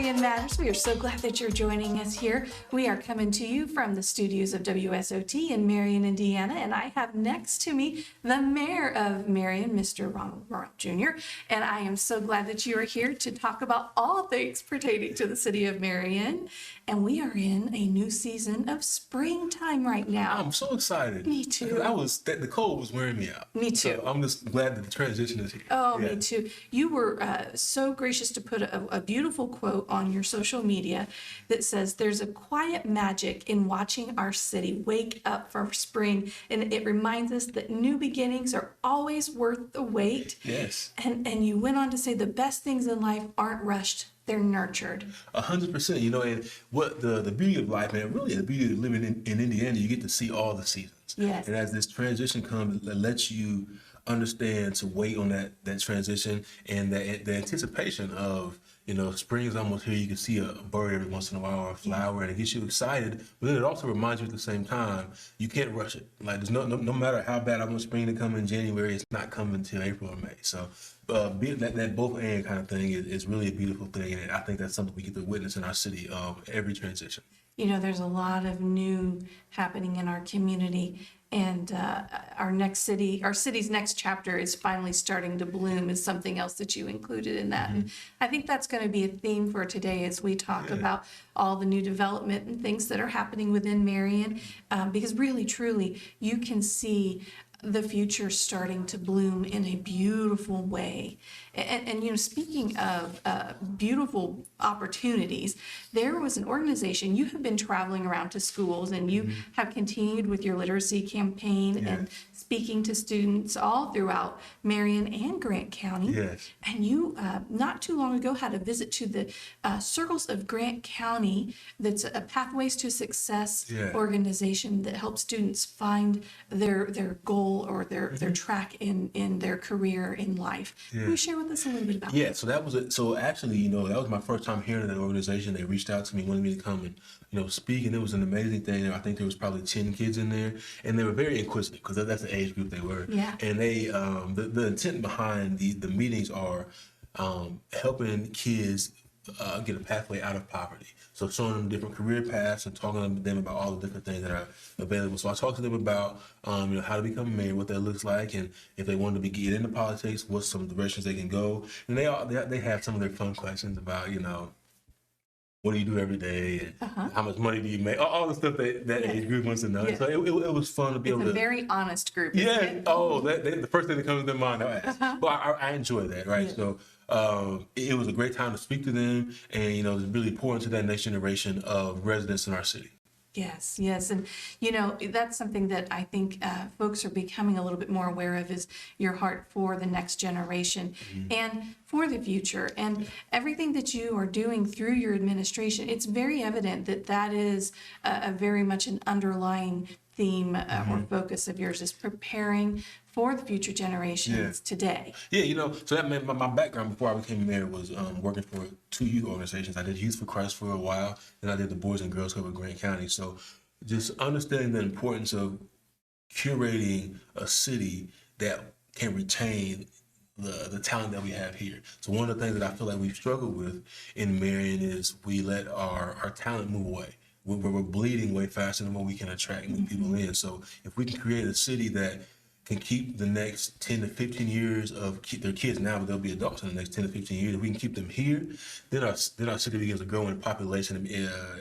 Marion Matters. We are so glad that you're joining us here. We are coming to you from the studios of WSOT in Marion, Indiana, and I have next to me the mayor of Marion, Mr. Ronald Morrell Jr., and I am so glad that you are here to talk about all things pertaining to the city of Marion. And we are in a new season of springtime right now. I'm so excited. Me too. The cold was wearing me out. Me too. So I'm just glad that the transition is here. Oh, yeah. Me too. You were so gracious to put a beautiful quote on your social media that says, "There's a quiet magic in watching our city wake up for spring, and it reminds us that new beginnings are always worth the wait." Yes. And you went on to say the best things in life aren't rushed. They're nurtured. 100%. You know, and what the beauty of life, and really the beauty of living in Indiana, you get to see all the seasons. Yes. And as this transition comes, it lets you understand to wait on that transition and the anticipation of, you know, spring is almost here. You can see a bird every once in a while or a flower, and it gets you excited. But then it also reminds you at the same time, you can't rush it. Like, there's no matter how bad I want spring to come in January, it's not coming until April or May. So being that both and kind of thing is really a beautiful thing, and I think that's something we get to witness in our city every transition. You know, there's a lot of new happening in our community, and our city's next chapter is finally starting to bloom is something else that you included in that. And I think that's going to be a theme for today as we talk about all the new development and things that are happening within Marion, because really, truly, you can see the future starting to bloom in a beautiful way. And you know, speaking of beautiful opportunities, there was an organization, you have been traveling around to schools, and you have continued with your literacy campaign and speaking to students all throughout Marion and Grant County. Yes. And you, not too long ago, had a visit to the Circles of Grant County. That's a Pathways to Success organization that helps students find their goal or their track in their career in life. Can you share with us a little bit about that? Yeah, so that was it. So actually, you know, that was my first time hearing of that organization. They reached out to me, wanted me to come and, you know, speak, and it was an amazing thing. I think there was probably 10 kids in there, and they were very inquisitive because that's the age group they were. Yeah. And they, the intent behind the meetings are helping kids get a pathway out of poverty. So showing them different career paths and talking to them about all the different things that are available. So I talked to them about, you know, how to become a mayor, what that looks like, and if they wanted to get into politics, what's some directions they can go. And they have some of their fun questions about, you know, what do you do every day, and how much money do you make? All the stuff that age group wants to know. So it was fun to be able to. It's a very honest group. Yeah. Oh, the first thing that comes to their mind, I ask. But I enjoy that, right? Yeah. So it was a great time to speak to them, and, you know, to really pour into that next generation of residents in our city. Yes, yes. And, you know, that's something that I think folks are becoming a little bit more aware of, is your heart for the next generation and for the future. And everything that you are doing through your administration, it's very evident that that is a very much an underlying theme or focus of yours, is preparing for the future generations today. Yeah, you know, so that meant my background before I became mayor was working for 2 youth organizations. I did Youth for Christ for a while, and I did the Boys and Girls Club of Grant County. So just understanding the importance of curating a city that can retain the talent that we have here. So one of the things that I feel like we've struggled with in Marion is we let our talent move away. We're bleeding way faster than what we can attract new people in. So if we can create a city that can keep the next 10 to 15 years of their kids now, but they'll be adults in the next 10 to 15 years. If we can keep them here, then our city begins to grow in population. And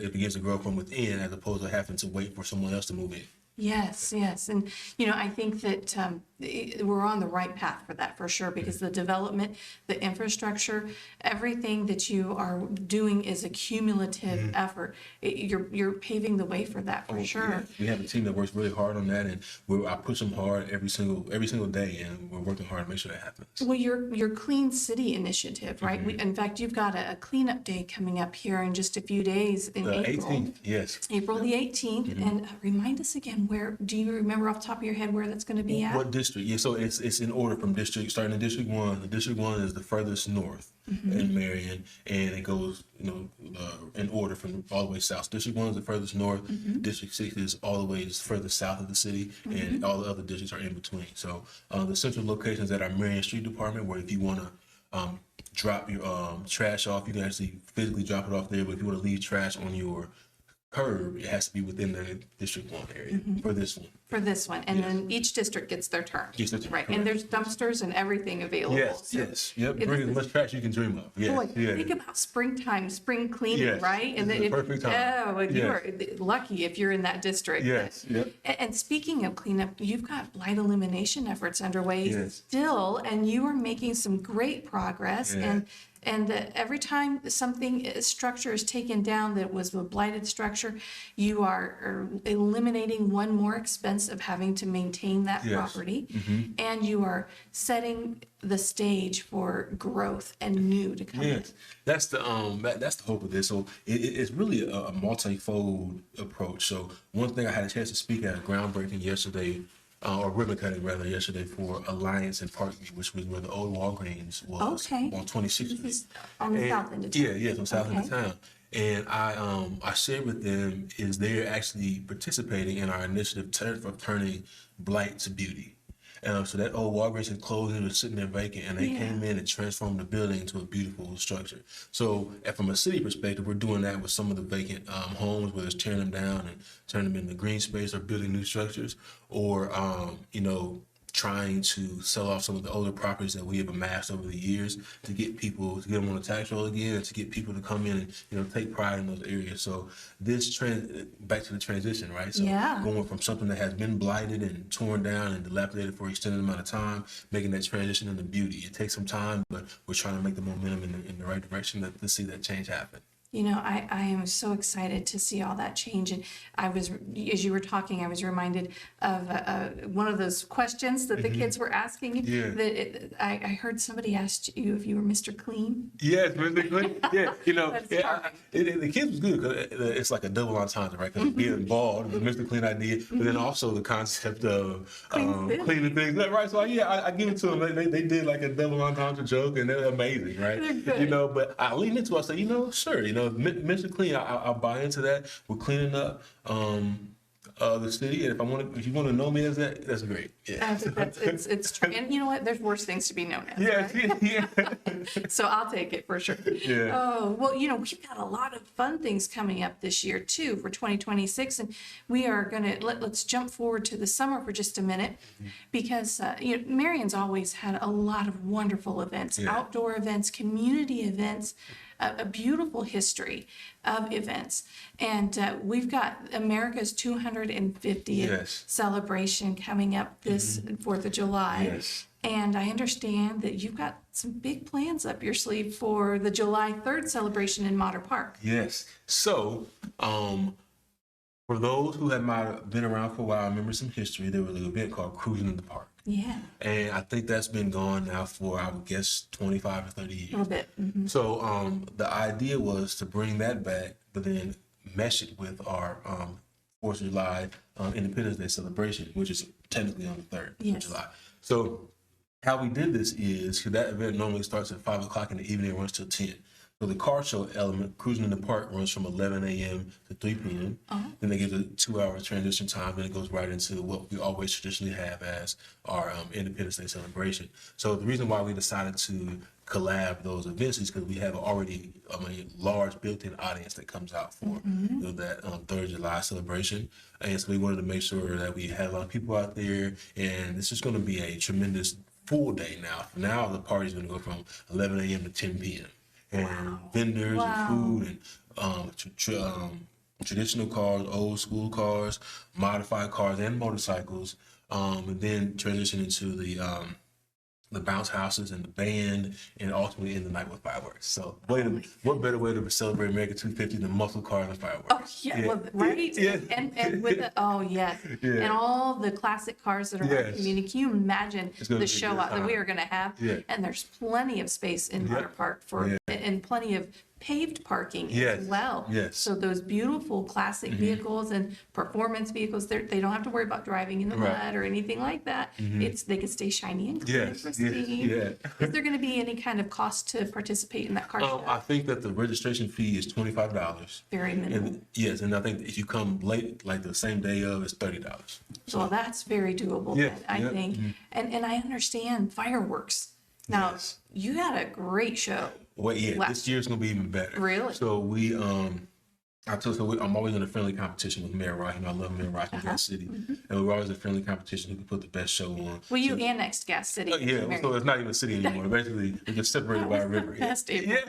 it begins to grow from within, as opposed to having to wait for someone else to move in. Yes, yes. And, you know, I think that we're on the right path for that, for sure, because the development, the infrastructure, everything that you are doing is a cumulative effort. You're paving the way for that, for sure. Yeah. We have a team that works really hard on that, and I push them hard every single day, and we're working hard to make sure that happens. Well, your Clean City initiative, right? In fact, you've got a cleanup day coming up here in just a few days in April. 18th, yes. April the 18th. And remind us again, where do you remember off the top of your head where that's going to be at? What district? Yeah, so it's in order from district, starting in District 1. The District 1 is the furthest north in Marion, and it goes, you know, in order from all the way south. District 1 is the furthest north. District 6 is all the way further south of the city, and all the other districts are in between. So the central location is at our Marion Street Department, where if you want to drop your trash off, you can actually physically drop it off there. But if you want to leave trash on your curb, it has to be within the District 1 area for this one. For this one, and then each district gets their turn. Gets their turn, right, correct. and there's dumpsters and everything available. Yes, So yes, yep. it Bring is- as much trash you can dream of. Yes, Boy, yeah. think about springtime, spring cleaning, Yes, right? this is the perfect time. Oh, and you Yes. are lucky if you're in that district. Yes, yep. And speaking of cleanup, you've got blight elimination efforts underway Yes. still, and you are making some great progress. Yeah. And every time structure is taken down that was a blighted structure, you are eliminating one more expense of having to maintain that Yes. property, and you are setting the stage for growth and new to come. Yes, that's the hope of this. So it's really a multifold approach. So one thing, I had a chance to speak at a groundbreaking yesterday, or ribbon cutting rather, yesterday for Alliance in Parkview, which was where the old Walgreens was Okay. on 26th This Street. is on the south end of town. Yeah, on south end of Okay. town. And I shared with them is they're actually participating in our initiative of turning blight to beauty. So that old Walgreens had closed, it was sitting there vacant, and they Yeah. came in and transformed the building into a beautiful structure. So from a city perspective, we're doing that with some of the vacant homes, whether it's tearing them down and turning them into green space or building new structures, or trying to sell off some of the older properties that we have amassed over the years to get people to get them on the tax roll again, and to get people to come in and take pride in those areas. So this back to the transition, right? So Yeah. going from something that has been blighted and torn down and dilapidated for an extended amount of time, making that transition into beauty. It takes some time, but we're trying to make the momentum in the right direction to see that change happen. I am so excited to see all that change. And as you were talking, I was reminded of one of those questions that the kids were asking. Yeah. I heard somebody asked you if you were Mr. Clean. Yes, Mr. Clean. Yeah, That's charming. the kids was good because it's like a double entendre, right? Because being bald, the Mr. Clean idea, but then also the concept of cleaning things up, right? So I give it to them. They did like a double entendre joke, and they're amazing, right? They're good. But I lean into it. I say, sure, Mr. Clean, I'll buy into that. We're cleaning up the city, and if you want to know me as that, that's great. Yeah. It's true. And you know what? There's worse things to be known as. Yes, Right? yeah. So I'll take it for sure. Yeah. Oh, well, we've got a lot of fun things coming up this year too for 2026. And we are going to, let's jump forward to the summer for just a minute, because, Marion's always had a lot of wonderful events, outdoor events, community events, a beautiful history of events. And we've got America's 250th celebration coming up this 4th of July. Yes. And I understand that you've got some big plans up your sleeve for the July 3rd celebration in Motter Park. Yes. So, for those who might have been around for a while, remember some history, there was an event called Cruisin in the Park. Yeah. And I think that's been gone now for, I would guess, 25 or 30 years. A little bit. Mm-hmm. So the idea was to bring that back, but then mesh it with our 4th of July Independence Day celebration, which is technically on the 3rd of July. So how we did this is, because that event normally starts at 5 o'clock in the evening and runs till 10. So the car show element, Cruisin in the Park, runs from 11 a.m. to 3 p.m. Then they give a 2-hour transition time. Then it goes right into what we always traditionally have as our Independence Day celebration. So the reason why we decided to collab those events is because we have already a large built-in audience that comes out for that 3rd of July celebration. And so we wanted to make sure that we had a lot of people out there. And this is going to be a tremendous full day now. Now the party's going to go from 11 a.m. to 10 p.m. And vendors and food and traditional cars, old school cars, modified cars, and motorcycles, and then transition into the bounce houses and the band, and ultimately end the night with fireworks. So what better way to celebrate America 250 than muscle cars and fireworks? Oh, yeah, well, right? Yeah. And with and all the classic cars that are in our community. Can you imagine the show out that we are going to have? Yeah. And there's plenty of space in Motter Park and plenty of paved parking as well. Yes. So those beautiful classic vehicles and performance vehicles, they don't have to worry about driving in the mud or anything like that. They can stay shiny and clean and pristine. Is there going to be any kind of cost to participate in that car show? I think that the registration fee is $25. Very minimal. And I think if you come late, like the same day of, it's $30. So that's very doable then, I think. And I understand fireworks. Now, Yes. you had a great show. Well, yeah, Last this year's gonna be even better. Really? So I'm always in a friendly competition with Mayor Morrell. You know, I love Mayor Morrell in Gas City, and we're always in a friendly competition who can put the best show on. Well, you So, annexed Gas City. yeah, Marion. so it's not even a city anymore. Basically, we're just separated by a river. Best April.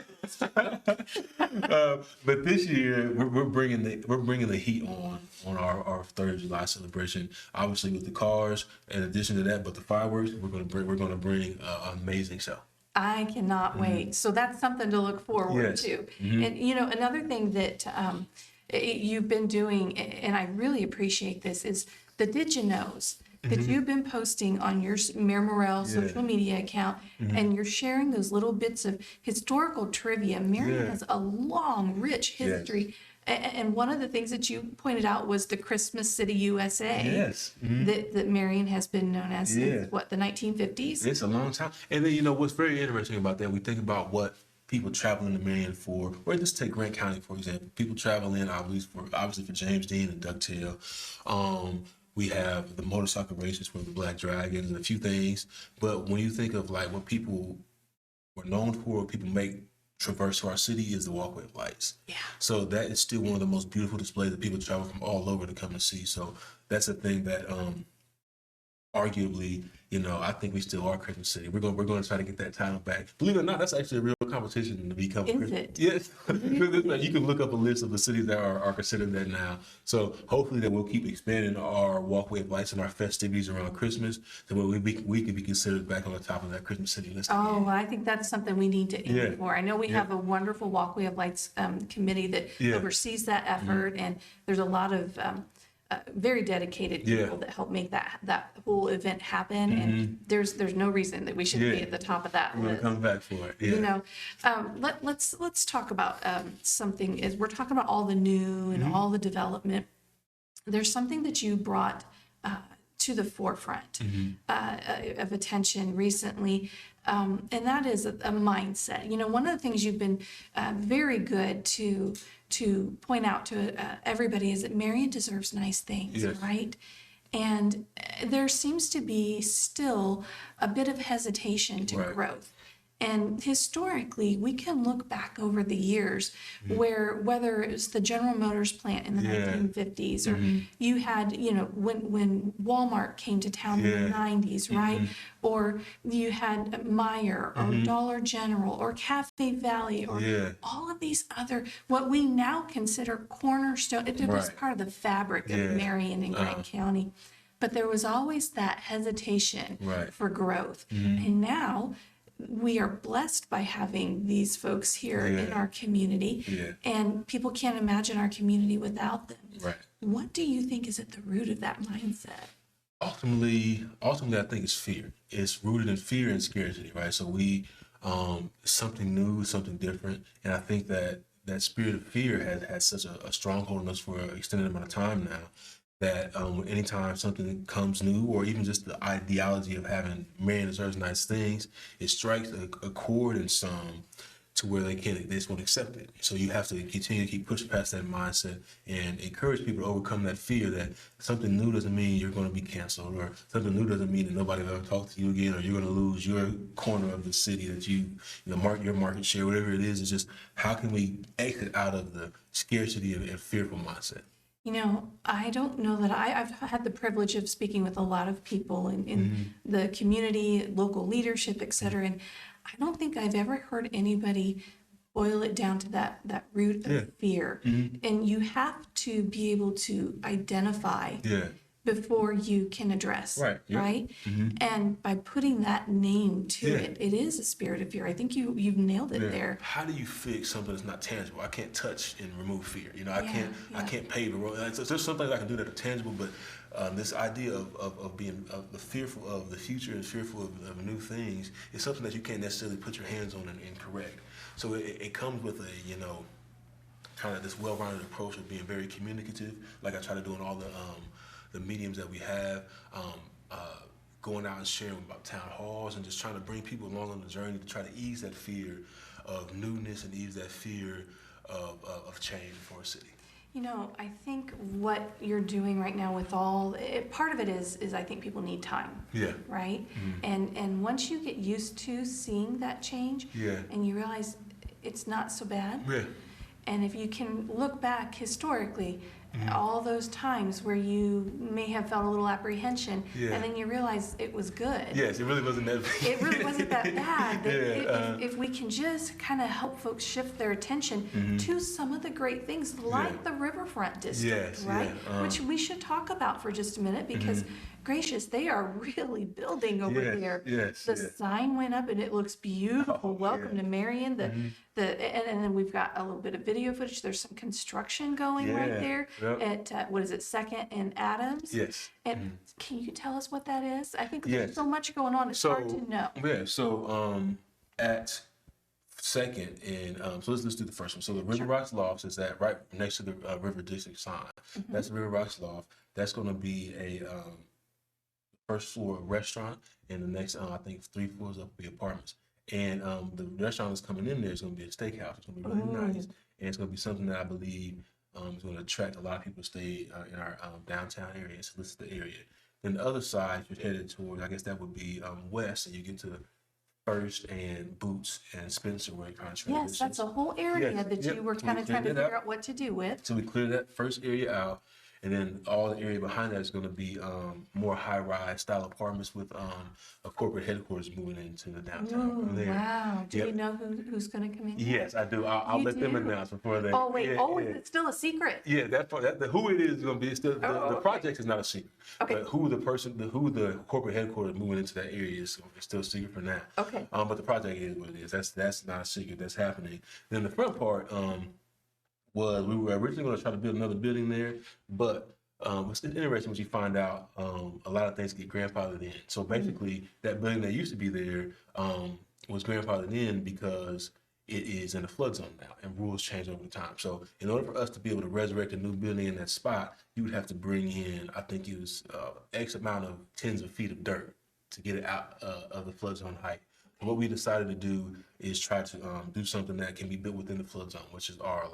But this year we're bringing the heat on our 3rd of July celebration. Obviously with the cars, in addition to that, but the fireworks, we're gonna bring an amazing show. I cannot wait. So that's something to look forward Yes. to. And another thing that you've been doing, and I really appreciate this, is the Did You Knows that you've been posting on your Mayor Morrell social media account, and you're sharing those little bits of historical trivia. Marion has a long, rich history. And one of the things that you pointed out was the Christmas City U.S.A. Yes. that Marion has been known as since, what, the 1950s? It's a long time. And then, what's very interesting about that, we think about what people travel into Marion for, or just take Grant County, for example. People travel in obviously for James Dean and Ducktail. We have the motorcycle races for the Black Dragons and a few things. But when you think of like what people were known for, what people make traverse to our city, is the Walkway of Lights. Yeah. So that is still one of the most beautiful displays that people travel from all over to come and see. So that's a thing that arguably, I think we still are Christmas City. We're going to try to get that title back. Believe it or not, that's actually a real competition to become Is Christmas. it? Yes. You can look up a list of the cities that are considered that now. So hopefully that we'll keep expanding our Walkway of Lights and our festivities around Christmas, so we can be considered back on the top of that Christmas City list. Oh, well, I think that's something we need to aim for. I know we have a wonderful Walkway of Lights committee that oversees that effort, and there's a lot of very dedicated people that help make that whole event happen. And there's no reason that we shouldn't be at the top of that We're list. going to come back for it. Yeah. Let's talk about something. As we're talking about all the new and all the development, there's something that you brought to the forefront of attention recently, and that is a mindset. One of the things you've been very good to point out to everybody is that Marion deserves nice things, right? And there seems to be still a bit of hesitation to growth. And historically, we can look back over the years where, whether it was the General Motors plant in the 1950s, or you had, when Walmart came to town in the 90s, right? Or you had Meyer or Dollar General or Cafe Valley or all of these other, what we now consider cornerstone. It was part of the fabric of Marion and Grant County. But there was always that hesitation for growth. And now, we are blessed by having these folks here in our community, and people can't imagine our community without them. Right. What do you think is at the root of that mindset? Ultimately, I think it's fear. It's rooted in fear and scarcity, right? So we, something new, something different, and I think that spirit of fear has had such a stronghold on us for an extended amount of time now, that anytime something comes new, or even just the ideology of having Marion deserves nice things, it strikes a chord in some to where they just won't accept it. So you have to continue to keep pushing past that mindset and encourage people to overcome that fear that something new doesn't mean you're going to be canceled, or something new doesn't mean that nobody will ever talk to you again, or you're going to lose your corner of the city that your market share, whatever it is. It's just, how can we exit out of the scarcity and fearful mindset? I don't know that I've had the privilege of speaking with a lot of people in the community, local leadership, et cetera, and I don't think I've ever heard anybody boil it down to that root of fear. And you have to be able to identify before you can address, right? And by putting that name to it, it is a spirit of fear. I think you've nailed it there. How do you fix something that's not tangible? I can't touch and remove fear. I can't pave a road. So there's some things I can do that are tangible, but this idea of being fearful of the future and fearful of new things is something that you can't necessarily put your hands on and correct. So it comes with kind of this well-rounded approach of being very communicative, like I try to do in all the mediums that we have, going out and sharing about town halls and just trying to bring people along on the journey to try to ease that fear of newness and ease that fear of change for a city. I think what you're doing right now with part of it is I think people need time. Yeah. Right? And once you get used to seeing that change, Yeah. and you realize it's not so bad, Yeah. and if you can look back historically, all those times where you may have felt a little apprehension, Yeah. and then you realize it was good. Yes, it really wasn't that. It really wasn't that bad. Yeah, If we can just kind of help folks shift their attention to some of the great things, like the Riverfront District, Yes, right? yeah, Which we should talk about for just a minute, because gracious, they are really building over Yes, there. yes, The yes. sign went up and it looks beautiful. Oh, Welcome yeah. to Marion. And then we've got a little bit of video footage. There's some construction going right Yeah, there yep. at what is it, Second and Adams? Yes. And can you tell us what that is? I think Yes. there's so much going on. It's hard to know. Yeah, so at Second and so let's do the first one. So the River Rocks Lofts is that right next to the River District sign. That's the River Rocks Loft. That's going to be a first floor restaurant, and the next I think 3 floors up will be apartments. And the restaurant that's coming in there is going to be a steakhouse. It's going to be really nice, and it's going to be something that I believe is going to attract a lot of people to stay in our downtown area and solicit the area. Then the other side, you're headed towards, I guess that would be west, and you get to First and Boots and Spencer, where it kind of Yes, that's a whole area Yes, that yep. you were So kind we of trying to cleared it figure up. out what to do with. So we cleared that first area out, and then all the area behind that is going to be more high-rise style apartments with a corporate headquarters moving into the downtown Ooh, from there. wow. Do Yep. you know who's going to come in? Yes, I do. I'll You let them do? announce before they. Oh, wait. Yeah, Is it still a secret? yeah, that part, who it is going to be. Still, the okay. project is not a secret. Okay. But who the corporate headquarters moving into that area is still a secret for now. Okay. But the project is what it is. That's not a secret. That's happening. Then the front part was we were originally going to try to build another building there, but it's interesting when you find out a lot of things get grandfathered in. So basically, that building that used to be there was grandfathered in because it is in a flood zone now, and rules change over time. So in order for us to be able to resurrect a new building in that spot, you would have to bring in, I think it was X amount of tens of feet of dirt to get it out of the flood zone height. And what we decided to do is try to do something that can be built within the flood zone, which is our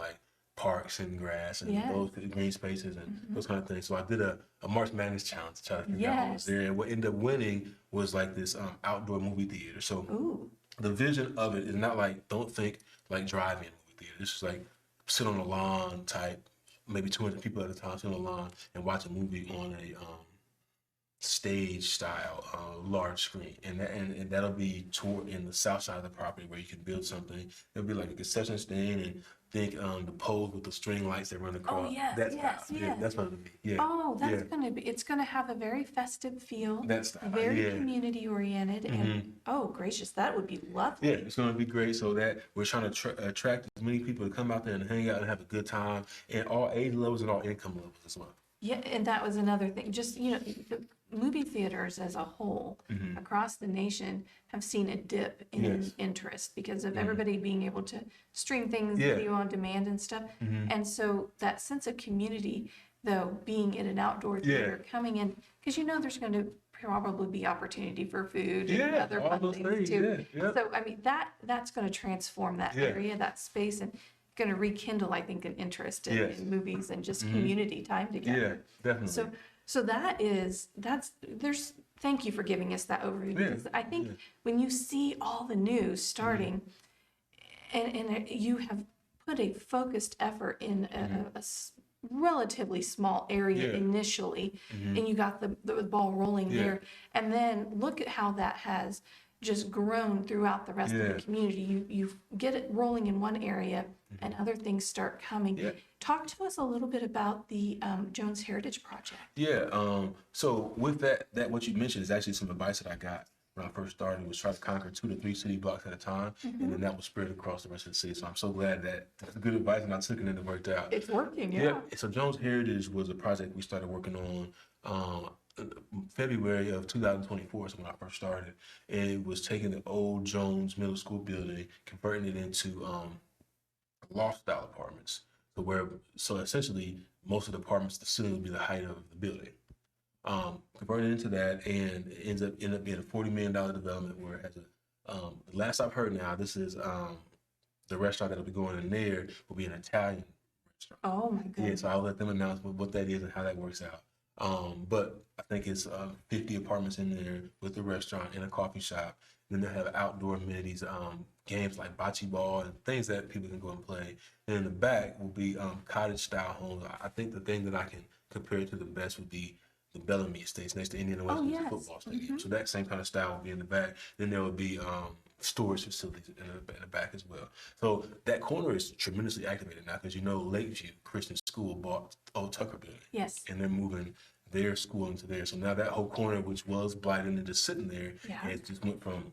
parks and grass and Yes. those green spaces and those kind of things. So I did a March Madness challenge to try to figure out what was Yes. there. And what ended up winning was this outdoor movie theater. So Ooh. the vision of it is not don't think like drive-in movie theater. This is sit on the lawn type, maybe 200 people at a time, sit on the lawn and watch a movie on a stage style large screen, and that'll be toward in the south side of the property where you can build something. It'll be like a concession stand, and think the poles with the string lights that run across. yes, That's yes, yeah, yes. that's what it'll be. Yeah. Oh, that's yeah. going to be, it's going to have a very festive feel, That style, very yeah. community oriented, and oh, gracious, that would be lovely. Yeah, it's going to be great. So that we're trying to attract as many people to come out there and hang out and have a good time, and all age levels and all income levels as well. Yeah, and that was another thing. Just, the movie theaters as a whole across the nation have seen a dip in Yes. interest because of everybody being able to stream things, Yeah. video on demand and stuff. And so that sense of community, though, being in an outdoor theater, coming in, because there's going to probably be opportunity for food and Yeah, other all fun those things things, too. yeah, yeah. So, I mean, that's going to transform that Yeah. area, that space, and going to rekindle, I think, an interest Yes. in movies and just community time together. Yeah, definitely. So there's thank you for giving us that overview, Yeah, because I think when you see all the news starting and you have put a focused effort in a relatively small area Yeah. initially, and you got the ball rolling Yeah. there, and then look at how that has just grown throughout the rest of Yeah. the community. You get it rolling in one area and other things start coming. Yeah. Talk to us a little bit about the Jones Heritage Project. Yeah. So with that what you mentioned is actually some advice that I got when I first started, was try to conquer 2 to 3 city blocks at a time, and then that was spread across the rest of the city. So I'm so glad that's good advice, and I took it and it worked out. It's working, Yeah. So Jones Heritage was a project we started working on February of 2024 is when I first started. And it was taking the old Jones Middle School building, converting it into loft style apartments. So essentially most of the apartments, the ceiling would be the height of the building. Converted into that, and it ended up being a $40 million development where it has the last I've heard now, this is the restaurant that'll be going in there will be an Italian restaurant. Oh my Yeah, goodness. so I'll let them announce what that is and how that works out. But I think it's 50 apartments in there with the restaurant and a coffee shop. Then they'll have outdoor amenities, games like bocce ball and things that people can go and play. And in the back will be cottage style homes. I think the thing that I can compare it to the best would be the Bellamy Estates next to Indiana West Oh, yes. football stadium. So that same kind of style will be in the back. Then there will be storage facilities in the back as well. So that corner is tremendously activated now because Lakeview Christian School bought Old Tucker building. Yes. And they're moving their school into there. So now that whole corner, which was blighted and just sitting there, Yeah. it just went from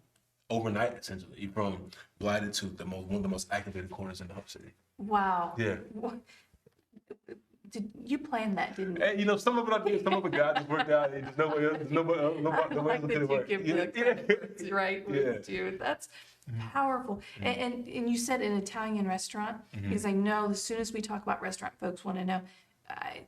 overnight essentially from blighted to one of the most activated corners in the whole city. Wow. Yeah. Did you plan that, didn't you? And some of it I did, some of it God just worked out. And just nobody else, nobody Like else that did you work. give Yeah. the credit, right? Yeah. You. That's powerful. And you said an Italian restaurant, because I know as soon as we talk about restaurant, folks want to know.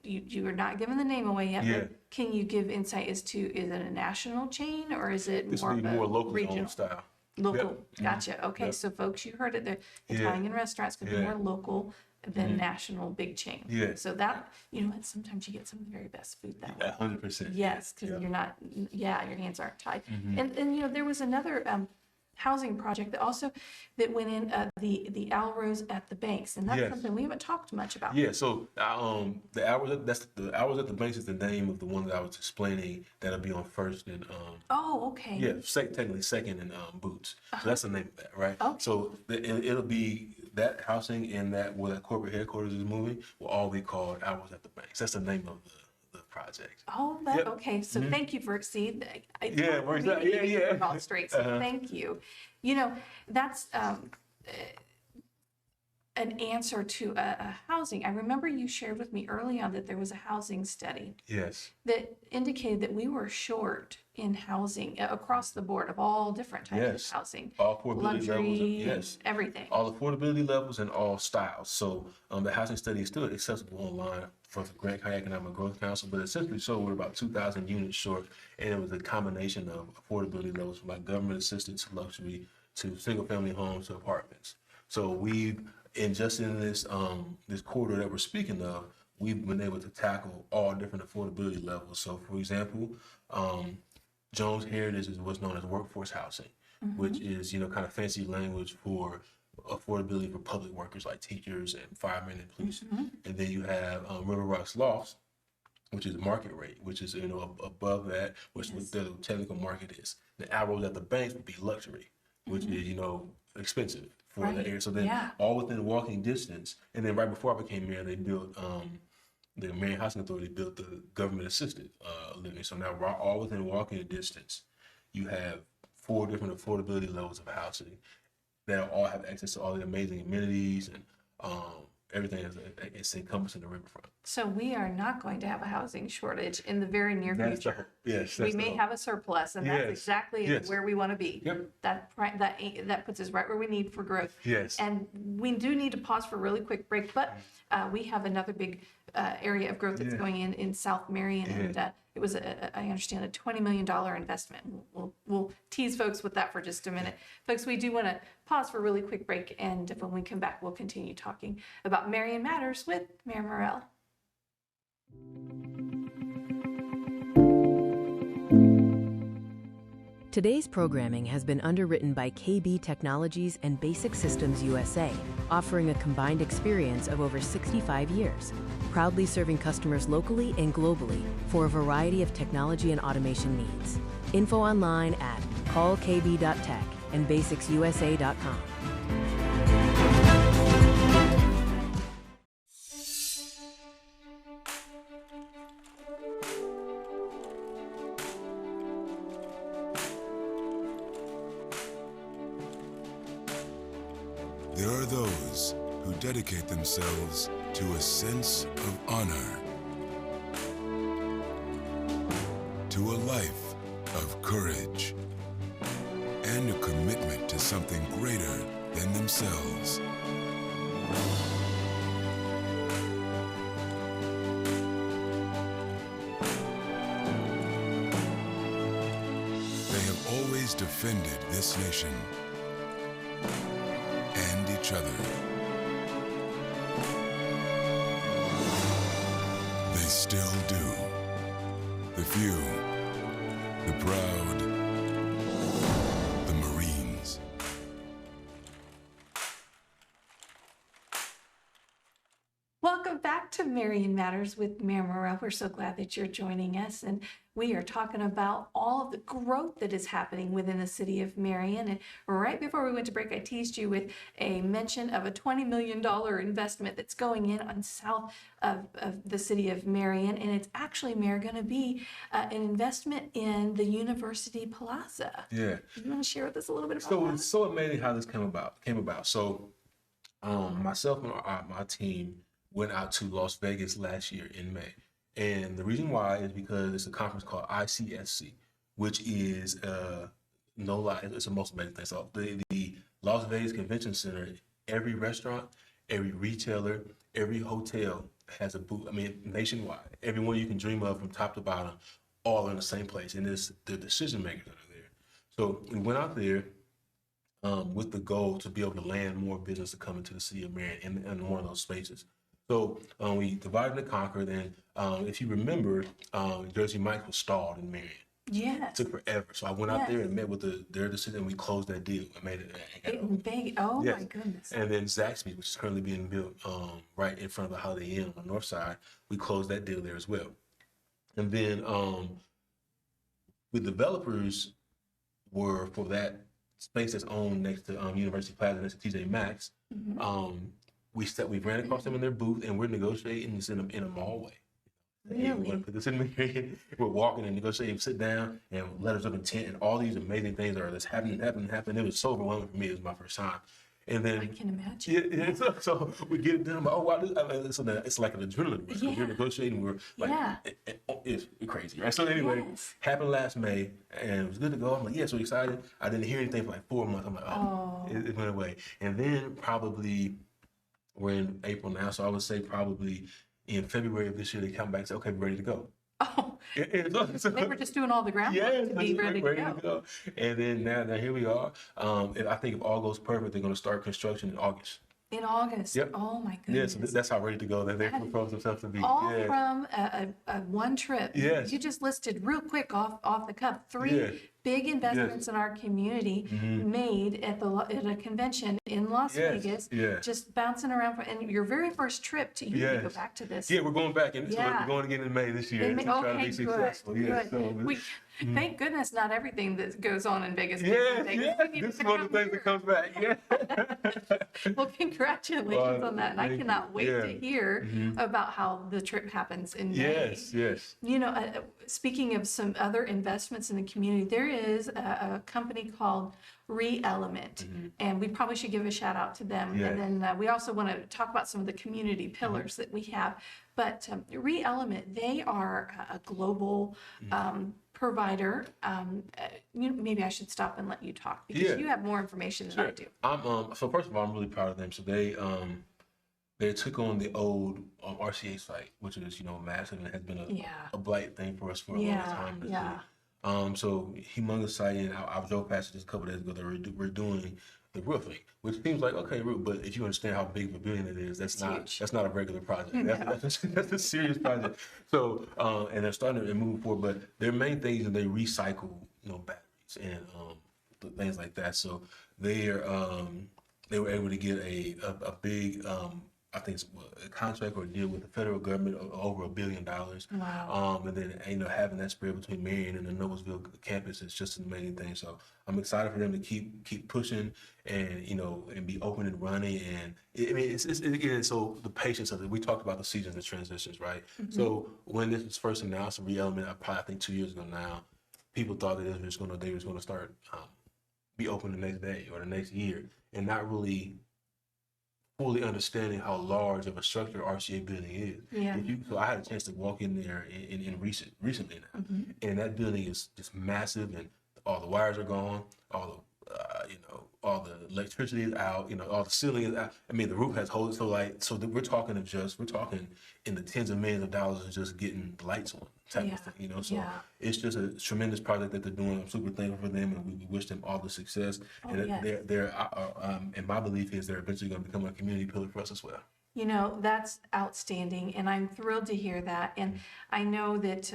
You are not giving the name away yet. Yeah. But can you give insight as to, is it a national chain or is it This more will be of a more local regional? owned style. Local. Yep. Gotcha. Okay, Yep. so folks, you heard it. The Yeah. Italian restaurants could be Yeah. more local than national big chain. Yeah. So that, what, sometimes you get some of the very best food that way. 100%. Yes, because Yeah. you're not, your hands aren't tied. And there was another housing project that went in, the AlRose at the banks, and that's Yes. something we haven't talked much about. Yeah, so the hours at the banks is the name of the one that I was explaining that'll be on First and Oh, okay. yeah, technically Second and Boots. So that's the name of that, right? Okay. So it'll be that housing and that where that corporate headquarters is moving will all be called Hours at the Banks. That's the name of the project. Oh, Yep. okay. So thank you for Yeah, works out. Yeah. All straight. So Uh-huh. thank you. That's an answer to a housing. I remember you shared with me early on that there was a housing study Yes. that indicated that we were short in housing across the board of all different types Yes. of housing. All affordability levels. Luxury, Yes. everything. All affordability levels and all styles. So the housing study is still accessible online from the Grant County Economic Growth Council, but essentially showed we're about 2,000 units short, and it was a combination of affordability levels from like government assistance to luxury to single family homes to apartments. So in this this quarter that we're speaking of, we've been able to tackle all different affordability levels. So for example, Jones Heritage is what's known as workforce housing, which is, kind of fancy language for affordability for public workers like teachers and firemen and police. And then you have River Rock's Lofts, which is market rate, which is, above that, which what the technical market is. The arrows at the banks would be luxury, which is, expensive for Right. the area. So then Yeah. all within walking distance. And then right before I became mayor, they built, the Marion Housing Authority built the government assisted living. So now we're all within walking distance. You have 4 different affordability levels of housing that all have access to all the amazing amenities and everything is encompassed in the riverfront. So we are not going to have a housing shortage in the very near That's the future. yes. We That's may the have a surplus, and that's Yes. exactly Yes. where we want to be. Yep. That puts us right where we need for growth. Yes. And we do need to pause for a really quick break, but we have another big area of growth that's Yeah. going in South Marion, and it was, I understand, a $20 million investment. We'll tease folks with that for just a minute. Folks, we do want to pause for a really quick break, and when we come back, we'll continue talking about Marion Matters with Mayor Morrell. Today's programming has been underwritten by KB Technologies and Basic Systems USA, offering a combined experience of over 65 years, proudly serving customers locally and globally for a variety of technology and automation needs. Info online at callkb.tech and basicsusa.com. There are those who dedicate themselves to a sense of honor, to a life of courage, and a commitment to something greater than themselves. They have always defended this nation and each other. still do. The few, the proud, the Marines. Welcome back to Marion Matters with Mayor Morrell. We're so glad that you're joining us, and we are talking about all of the growth that is happening within the city of Marion. And right before we went to break, I teased you with a mention of a $20 million investment that's going in on south of the city of Marion, and it's actually, Mayor, going to be an investment in the University Plaza. Yeah. You want to share with us a little bit about So that? it's so amazing how this came about. So myself and my team went out to Las Vegas last year in May. And the reason why is because it's a conference called ICSC, which is no lie, it's the most amazing thing. So the Las Vegas Convention Center, every restaurant, every retailer, every hotel has a booth. I mean, nationwide, everyone you can dream of from top to bottom, all in the same place. And it's the decision makers that are there. So we went out there with the goal to be able to land more business to come into the city of Marion in one of those spaces. So we divided and conquered, and if you remember, Jersey Mike's was stalled in Marion. Yes. It took forever. So I went out there and met with their decision, and we closed that deal and made it. In Vegas. Oh, Yes. my goodness. And then Zaxby's, which is currently being built right in front of the Holiday Inn on the north side, we closed that deal there as well. And then the developers were for that space that's owned next to University Plaza, next to TJ Maxx. We ran across them in their booth, and we're negotiating this in a mallway. Hey, we want to put this in Marion. We're walking and negotiating, sit down, and letters of intent, and all these amazing things are that's happening. It was so overwhelming for me. It was my first time. And then I can imagine. Yeah, so we get it done. I'm like, oh wow, it's like an adrenaline rush. Yeah. We're negotiating. We're like, Yeah. it's crazy, right? So anyway, Yes. happened last May, and it was good to go. I'm like, yeah, so excited. I didn't hear anything for like 4 months. I'm like, it went away. And then probably we're in April now, so I would say probably in February of this year they come back and say, okay, we're ready to go. Oh, So, they were just doing all the groundwork to be ready to go. And then now here we are. And I think if all goes perfect, they're going to start construction in August. In August. Yep. Oh, my Yeah, goodness. so that's how ready to go that they're proposing themselves to be. All Yeah. from a one trip. Yes. You just listed real quick off the cuff three Yeah. big investments in our community made at a convention in Las Yes. Vegas. Yeah. Just bouncing around. And your very first trip to you Yes. go back to this. Yeah, we're going back, and so Yeah. we're going again in May this year. In May- to try to okay, be successful. Yeah, good. so Thank goodness not everything that goes on in Vegas. stays yeah, in Vegas. yeah. We need This it is to one of the come things that comes back. Yeah. Well, congratulations on that. And I thank you. cannot wait Yeah. to hear about how the trip happens in May. Yes, yes. You know, speaking of some other investments in the community, there is a company called ReElement, and we probably should give a shout out to them. Yeah. And then we also want to talk about some of the community pillars that we have. But ReElement, they are a global provider. Maybe I should stop and let you talk because Yeah. you have more information than I do. So first of all, I'm really proud of them. So they took on the old RCA site, which is massive and has been a blight thing for us for a long time. Yeah. So humongous site, and I drove past it just a couple days ago. We're doing the roofing, which seems like okay, but if you understand how big of a building it is, that's not a regular project. That's a serious project. So and they're starting to move forward, but their main thing is they recycle batteries and things like that. So they were able to get a big I think it's a contract or a deal with the federal government of over $1 billion. Wow. And then having that spread between Marion and the Noblesville campus is just an amazing thing. So I'm excited for them to keep pushing and and be open and running. And it's again, so the patience of it. We talked about the seasons and transitions, right? So when this was first announced, ReElement, I think 2 years ago now, people thought that they was going to start be open the next day or the next year, and not really fully understanding how large of a structure RCA building is. Yeah. So I had a chance to walk in there recently now, and that building is just massive, and all the wires are gone, all the electricity is out, all the ceiling is out. I mean, the roof has holes, so we're talking in the tens of millions of dollars of just getting the lights on type of thing, So it's just a tremendous project that they're doing. I'm super thankful for them, and we wish them all the success. And my belief is they're eventually going to become a community pillar for us as well. You know, that's outstanding, and I'm thrilled to hear that. And I know that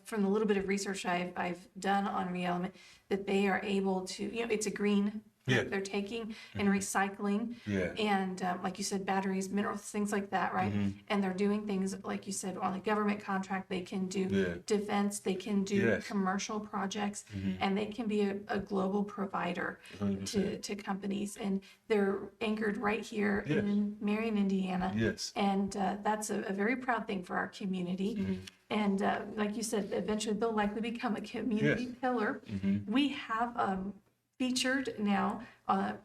from the little bit of research I've done on ReElement, that they are able to, you know, it's a green that they're taking and recycling, and like you said, batteries, minerals, things like that, right? And they're doing things like you said on a government contract. They can do defense, they can do commercial projects, and they can be a global provider to companies. And they're anchored right here in Marion, Indiana. And that's a very proud thing for our community. And like you said, eventually they'll likely become a community pillar. We have featured now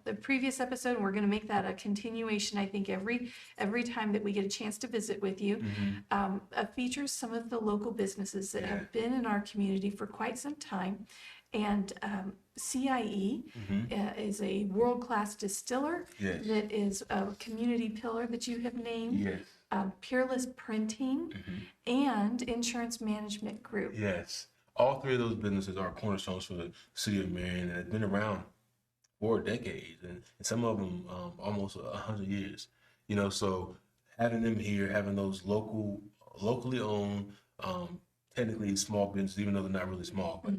the previous episode, and we're going to make that a continuation. I think every time that we get a chance to visit with you, features some of the local businesses that have been in our community for quite some time. And CIE is a world-class distiller that is a community pillar that you have named. Peerless Printing and Insurance Management Group. All three of those businesses are cornerstones for the city of Marion, and have been around for decades, and some of them almost 100 years. You know, so having them here, having those locally owned, technically small businesses, even though they're not really small, but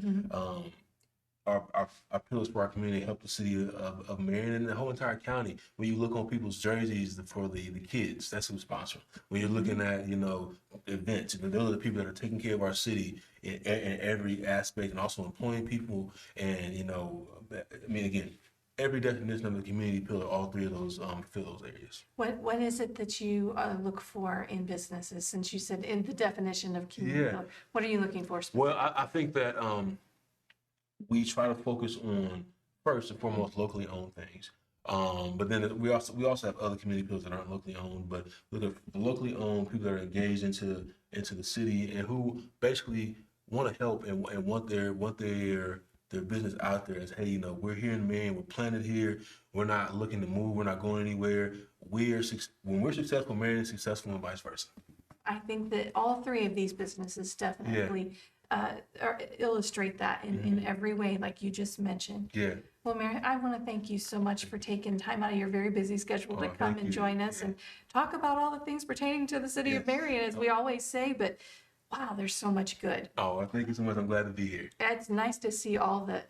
our pillars for our community help the city of Marion and the whole entire county. When you look on people's jerseys for the kids, that's who's sponsoring. When you're looking at, you know, events, and those are the people that are taking care of our city in every aspect, and also employing people. And, you know, I mean, again, every definition of the community pillar, all three of those fill those areas. What is it that you look for in businesses? Since you said in the definition of community pillar, what are you looking for specifically? Well, I think that we try to focus on, first and foremost, locally owned things. But then we also have other community pillars that aren't locally owned, but look at the locally owned people that are engaged into the city and who basically want to help and want their business out there as, hey, you know, we're here in Marion, we're planted here, we're not looking to move, we're not going anywhere. When we're successful, Marion is successful, and vice versa. I think that all three of these businesses definitely illustrate that in every way, like you just mentioned. Well, Marion, I want to thank you so much for taking time out of your very busy schedule to come and join us and talk about all the things pertaining to the city of Marion, as we always say, but wow, there's so much good. Thank you so much. I'm glad to be here. It's nice to see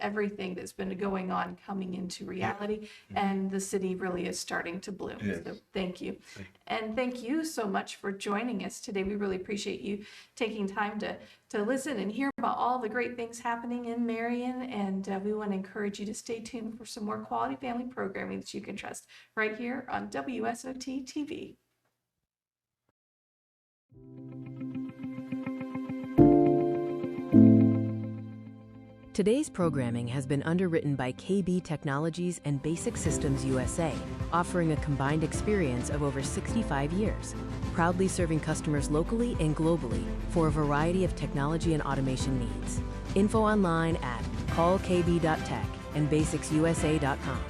everything that's been going on coming into reality, and the city really is starting to bloom. So thank you. And thank you so much for joining us today. We really appreciate you taking time to listen and hear about all the great things happening in Marion. And we want to encourage you to stay tuned for some more quality family programming that you can trust right here on WSOT TV. Today's programming has been underwritten by KB Technologies and Basic Systems USA, offering a combined experience of over 65 years, proudly serving customers locally and globally for a variety of technology and automation needs. Info online at callkb.tech and basicsusa.com.